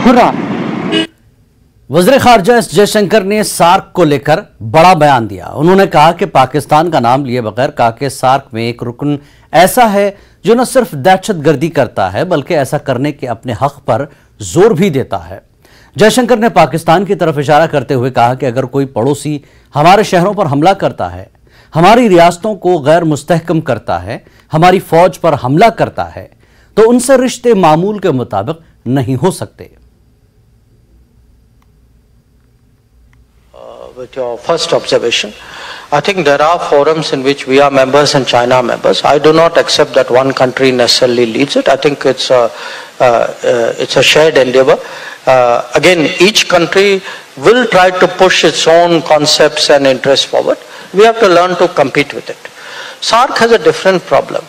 Hurrah. वज़ीर ख़ारजा S Jaishankar ने SAARC को लेकर बड़ा बयान दिया। उन्होंने कहा कि पाकिस्तान का नाम लिए बगैर कहा कि सार्क में एक रुकन ऐसा है जो न सिर्फ दहशतगर्दी करता है बल्कि ऐसा करने के अपने हक पर जोर भी देता है। जयशंकर ने पाकिस्तान की तरफ इशारा करते हुए कहा कि अगर कोई पड़ोसी हमारे शहरों पर हमला करता है, हमारी रियासतों को गैर मुस्तहकम करता है, हमारी फौज पर हमला करता है, तो उनसे रिश्ते मामूल के मुताबिक नहीं हो सकते। With your first observation, I think there are forums in which we are members and China are members. I do not accept that one country necessarily leads it. I think it's a shared endeavor. Again, each country will try to push its own concepts and interests forward. We have to learn to compete with it. SAARC has a different problem.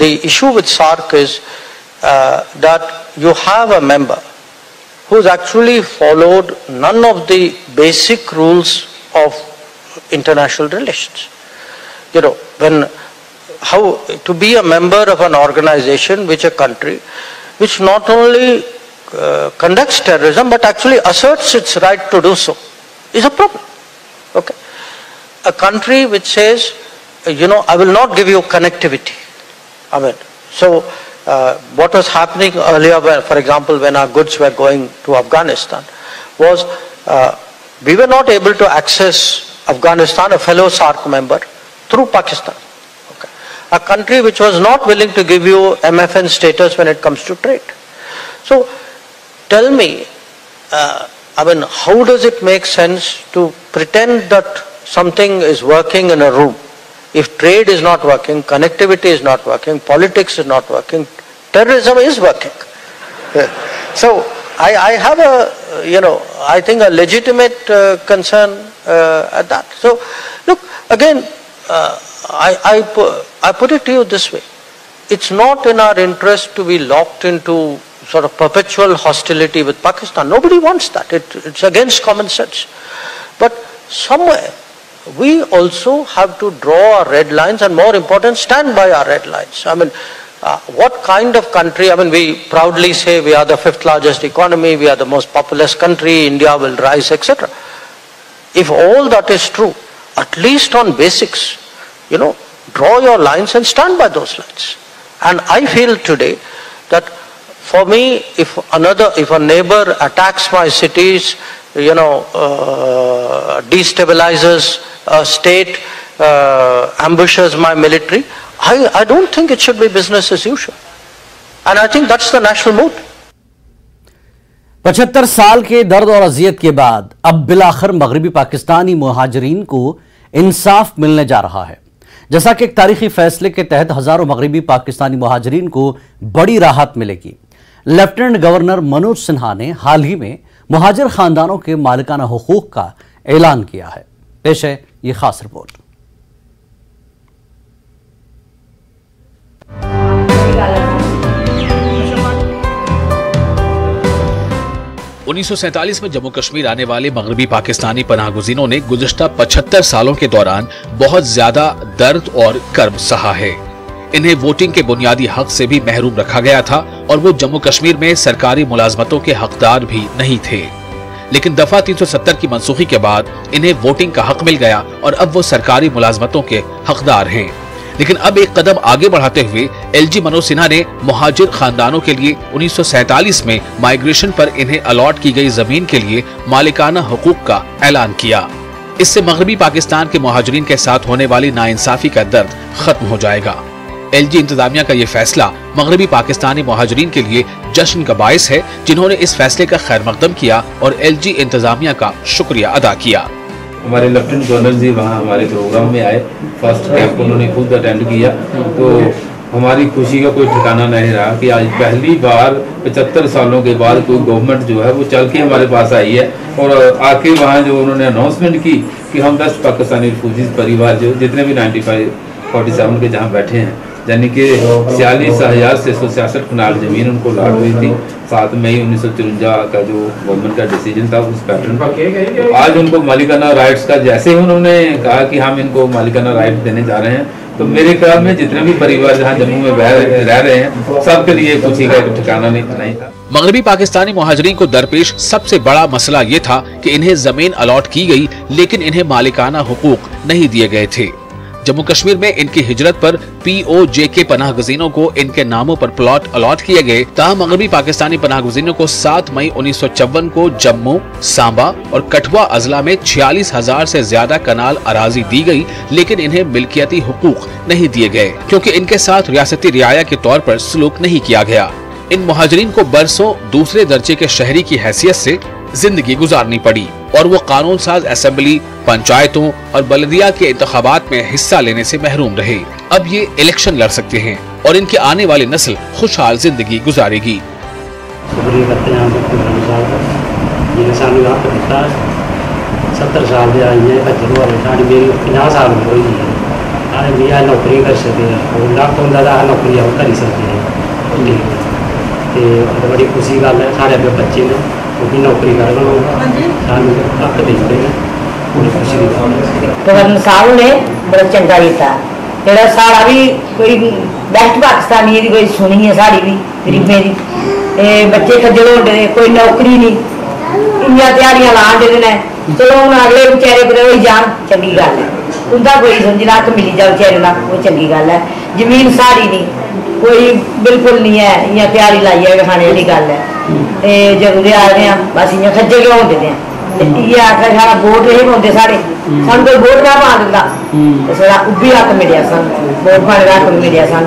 The issue with SAARC is that you have a member who's actually followed none of the basic rules of international relations. You know, how to be a member of an organization which a country which not only conducts terrorism but actually asserts its right to do so is a problem. Okay, a country which says, you know, I will not give you connectivity. I mean, so what was happening earlier, for example, when our goods were going to Afghanistan, was we were not able to access Afghanistan, a fellow SAARC member, through Pakistan. Okay. A country which was not willing to give you MFN status when it comes to trade. So tell me, I mean, how does it make sense to pretend that something is working in a room? If trade is not working, connectivity is not working, politics is not working, terrorism is working. So I have a, you know, I think a legitimate concern at that. So look, again, I put it to you this way. It's not in our interest to be locked into sort of perpetual hostility with Pakistan. Nobody wants that. It's against common sense. But somewhere, we also have to draw our red lines and, more important, stand by our red lines. I mean, what kind of country, I mean, we proudly say we are the 5th largest economy, we are the most populous country, India will rise, etc. If all that is true, at least on basics, you know, draw your lines and stand by those lines. And I feel today that for me, if a neighbor attacks my cities, you know, destabilizes a state, ambushes my military, I don't think it should be business as usual. And I think that's the national mood. 75 साल के दर्द और अजियत के बाद अब बिलाखिर मगरबी पाकिस्तानी मुहाजिरीन को इंसाफ मिलने जा रहा है। जैसा कि एक तारीखी फैसले के तहत हजारों मगरबी पाकिस्तानी मुहाजिरीन को बड़ी राहत मिलेगी। लेफ्टिनेंट गवर्नर मनोज सिन्हा ने हाल ही में मुहाजिर खानदानों के मालिकाना हुकूक का ऐलान किया है। पेश है ये खास रिपोर्ट। उन्नीस में जम्मू कश्मीर आने वाले मगरबी पाकिस्तानी पनाहगुज़ीनों ने गुज़श्ता 75 सालों के दौरान बहुत ज्यादा दर्द और कर्ब सहा है। इन्हें वोटिंग के बुनियादी हक से भी महरूम रखा गया था और वो जम्मू कश्मीर में सरकारी मुलाजमतों के हकदार भी नहीं थे। लेकिन दफा 370 की मनसूखी के बाद इन्हें वोटिंग का हक मिल गया और अब वो सरकारी मुलाजमतों के हकदार हैं। लेकिन अब एक कदम आगे बढ़ाते हुए एलजी मनोज सिन्हा ने मुहाजिर खानदानों के लिए 1947 में माइग्रेशन पर इन्हें अलॉट की गई जमीन के लिए मालिकाना हुकूक का ऐलान किया। इससे मगरबी पाकिस्तान के मुहाजिरीन के साथ होने वाली नाइंसाफी का दर्द खत्म हो जाएगा। एलजी इंतजामिया का ये फैसला मगरबी पाकिस्तानी मुहाजिरीन के लिए जश्न का बायस है, जिन्होंने इस फैसले का खैर मकदम किया और एलजी इंतजामिया का शुक्रिया अदा किया। हमारे लेफ्टिनेंट गवर्नर जी वहाँ हमारे प्रोग्राम में आए, फर्स्ट कैंप उन्होंने खुद अटेंड किया, तो हमारी खुशी का कोई ठिकाना नहीं रहा कि आज पहली बार 75 सालों के बाद कोई गवर्नमेंट जो है वो चल के हमारे पास आई है और आके वहाँ जो उन्होंने अनाउंसमेंट की कि हम 10 पाकिस्तानी रिफ्यूजीज परिवार जो जितने भी 95-47 के जहाँ बैठे हैं, यानी कि 46,666 कनाल ज़मीन उनको लाट हुई थी 7 मई 1954 का जो गवर्नमेंट का डिसीजन था उस पैटर्न पर। आज उनको मालिकाना राइट्स का जैसे ही उन्होंने कहा कि हम इनको मालिकाना राइट देने जा रहे हैं, तो मेरे ख्याल में जितने भी परिवार जहाँ जम्मू में रह रहे हैं सबके लिए खुशी का एक ठिकाना नहीं था। मगरबी पाकिस्तानी मुहाजिरीन को दरपेश सबसे बड़ा मसला ये था कि इन्हें जमीन अलॉट की गई, लेकिन इन्हें मालिकाना हुकूक नहीं दिए गए थे। जम्मू कश्मीर में इनकी हिजरत पर POJ पनाह गजीनों को इनके नामों पर प्लॉट अलॉट किए गए। ताहम मगरबी पाकिस्तानी पनाह गजीनों को 7 मई 1954 को जम्मू, सांबा और कठुआ अजला में 46,000 से ज्यादा कनाल अराजी दी गई, लेकिन इन्हें मिल्कियती हुकूक नहीं दिए गए क्योंकि इनके साथ रियासती रियाया के तौर पर सलूक नहीं किया गया। इन मुहाजिरीन को बरसों दूसरे दर्जे के शहरी की हैसियत से जिंदगी गुजारनी पड़ी और वो कानून साज असेंबली, पंचायतों और बल्दिया के इंतखाबात में हिस्सा लेने से महरूम रहे। अब ये इलेक्शन लड़ सकते हैं और इनकी आने वाली नस्ल खुशहाल जिंदगी गुजारेगी। 70 साल ਦੇ ਆਈ ਹੈ ਭੱਜਣ ਵਾਲੇ ਸਾਡੀ ਮੇਰੀ 50 ਸਾਲ ਦੀ ਹੋਈ ਹੈ ਆਏ ਵੀ ਆ ਨੌਕਰੀ ਕਰ ਸਕਦੇ ਆ ਉਹ ਲੱਖ ਤੋਂ ਜ਼ਿਆਦਾ ਨੌਕਰੀ ਆ ਕਰ ਸਕਦੇ ਆ ਤੇ ਬੜੀ ਖੁਸ਼ੀ ਗੱਲ ਹੈ ਸਾਡੇ ਅੱਗੇ ਬੱਚੇ ਨੇ ਉਹ ਵੀ ਨੌਕਰੀ ਕਰਨਗੇ ਸਾਨੂੰ ਹੱਕ ਦੇਣਗੇ ਬੜੀ ਖੁਸ਼ੀ ਦੀ ਗੱਲ ਹੈ। गवर्नर साहब ने बड़ा चंगा किया जेड़ा साड़ा भी कोई बेस्ट पाकिस्तानी दी कोई सुनी है साड़ी भी गरीबें दी बच्चे खज्जल होंदे कोई नौकरी नहीं इन्नियां तैयारियां लान दे ने चलो हम अगले बेचारे पर जान चंगी गल है उनका कोई समझना कि मिली जाए बेचारे ना वो चंगी गल है। जमीन साड़ी नहीं कोई बिल्कुल नहीं है इं तैयारी लाई है खाने वाली गल है जरूर आ रहे हैं बस इं खज्जे क्यों होंगे ये आखिर सारा वोट नहीं पाते सारे सू कोई वोट ना पा दिता सारा उभी हक मिले सू वोट पाने का हक मिले सू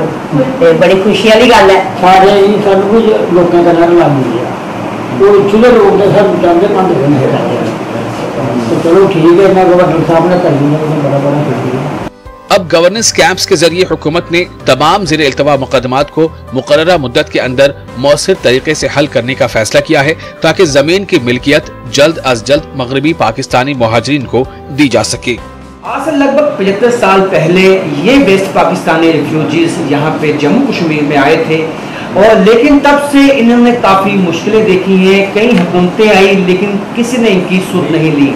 बड़ी खुशी वाली गल है। सारे सब कुछ लोगों का लग गया वो चुले लोग सब चाहते भांडे चलो ठीक है ना गवर्नर साहब ने कर दिया बड़ा बड़ा कर दिया। अब गवर्नेंस कैंप्स के जरिए हुकूमत ने तमाम ज़ेर इल्तवा मुकदमात को मुकर्ररा मुद्दत के अंदर मौसर तरीके से हल करने का फैसला किया है ताकि जमीन की मिल्कियत जल्द अज जल्द मगरबी पाकिस्तानी मुहाजिरीन को दी जा सके। आज से लगभग 75 साल पहले ये वेस्ट पाकिस्तानी रिफ्यूजीज यहाँ पे जम्मू कश्मीर में आए थे और लेकिन तब से इन्होंने काफ़ी मुश्किलें देखी हैं, कई हुकूमतें आई लेकिन किसी ने इनकी सुध नहीं ली।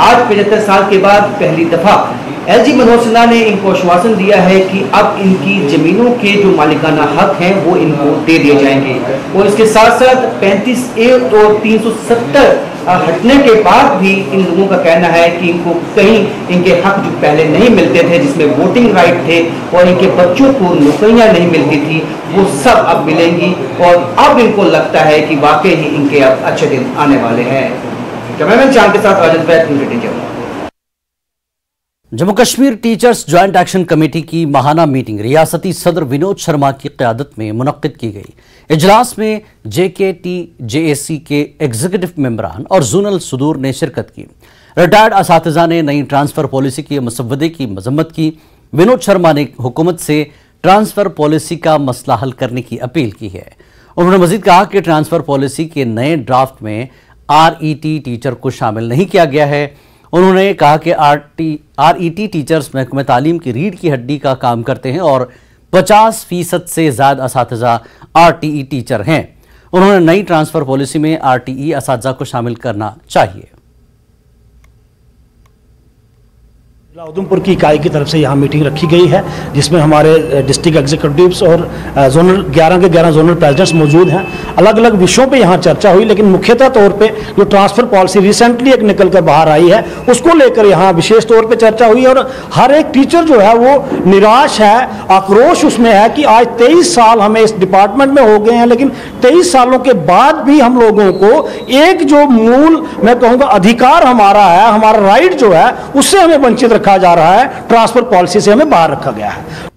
आज 75 साल के बाद पहली दफ़ा LG मनोज सिन्हा ने इनको आश्वासन दिया है कि अब इनकी ज़मीनों के जो मालिकाना हक हैं वो इनको दे दिए जाएंगे और इसके साथ साथ 35A और 370 हटने के बाद भी इन लोगों का कहना है कि इनको कहीं इनके हक जो पहले नहीं मिलते थे जिसमें वोटिंग राइट थे और इनके बच्चों को नौकरियां नहीं मिलती थी वो सब अब मिलेंगी और अब इनको लगता है कि वाकई ही इनके अब अच्छे दिन आने वाले हैं। कैमरामैन चांद के साथ Rajad Vaid. Jammu Kashmir teachers joint action committee की माहाना मीटिंग रियासती सदर विनोद शर्मा की क़यादत में मुनक्किद की गई। इजलास में JKT-JAC के एग्जीक्यूटिव मेंबरान और जोनल सदूर ने शिरकत की। रिटायर्ड असातिज़ा ने नई ट्रांसफ़र पॉलिसी के मसवदे की मजम्मत की। विनोद शर्मा ने हुकूमत से ट्रांसफ़र पॉलिसी का मसला हल करने की अपील की है। उन्होंने मजीद कहा कि ट्रांसफ़र पॉलिसी के नए ड्राफ्ट में RET टीचर को शामिल नहीं किया गया है। उन्होंने कहा कि RET टीचर्स महकमे तालीम की रीढ़ की हड्डी का काम करते हैं और 50% से ज़्यादा असातिज़ा RTE टीचर हैं। उन्होंने नई ट्रांसफ़र पॉलिसी में RTE असातिज़ा को शामिल करना चाहिए। उधमपुर की इकाई की तरफ से यहाँ मीटिंग रखी गई है जिसमें हमारे डिस्ट्रिक्ट एग्जीक्यूटिव्स और जोनल 11 के 11 जोनल प्रेसिडेंट्स मौजूद हैं। अलग अलग विषयों पे यहाँ चर्चा हुई लेकिन मुख्यतः तौर पे जो ट्रांसफ़र पॉलिसी रिसेंटली एक निकल कर बाहर आई है उसको लेकर यहाँ विशेष तौर पे चर्चा हुई और हर एक टीचर जो है वो निराश है, आक्रोश उसमें है कि आज 23 साल हमें इस डिपार्टमेंट में हो गए हैं लेकिन 23 सालों के बाद भी हम लोगों को एक जो मूल मैं कहूँगा अधिकार हमारा है, हमारा राइट जो है उससे हमें वंचित रखा जा रहा है, ट्रांसफर पॉलिसी से हमें बाहर रखा गया है।